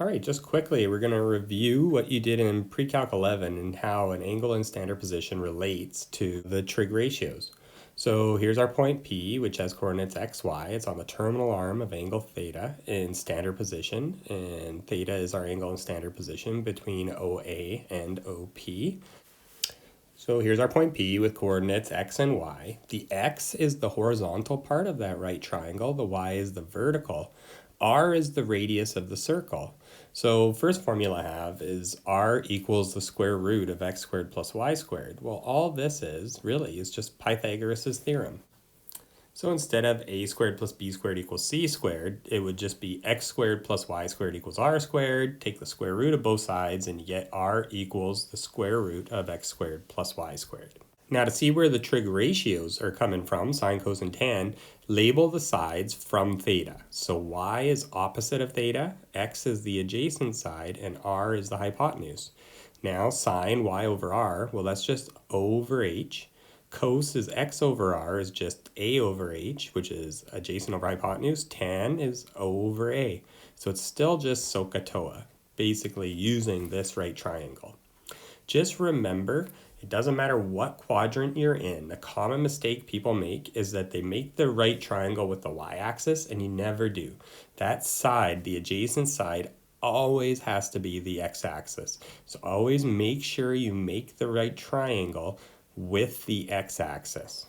All right, just quickly, we're going to review what you did in pre-calc 11 and how an angle in standard position relates to the trig ratios. So here's our point P, which has coordinates x, y. It's on the terminal arm of angle theta in standard position, and theta is our angle in standard position between OA and OP. So here's our point P with coordinates x and y. The x is the horizontal part of that right triangle. The y is the vertical. R is the radius of the circle. So first formula I have is r equals the square root of x squared plus y squared. Well, all this is really is just Pythagoras'S theorem. So instead of a squared plus b squared equals c squared, it would just be x squared plus y squared equals r squared. Take the square root of both sides and you get r equals the square root of x squared plus y squared. Now to see where the trig ratios are coming from, sine, cosine, tan, label the sides from theta. So y is opposite of theta, x is the adjacent side, and r is the hypotenuse. Now sine y over r, well that's just over h. Cos is x over r is just a over h, which is adjacent over hypotenuse. Tan is O over a. So it's still just SOHCAHTOA, basically using this right triangle. Just remember, it doesn't matter what quadrant you're in. The common mistake people make is that they make the right triangle with the y-axis, and you never do. That side, the adjacent side, always has to be the x-axis. So always make sure you make the right triangle with the x-axis.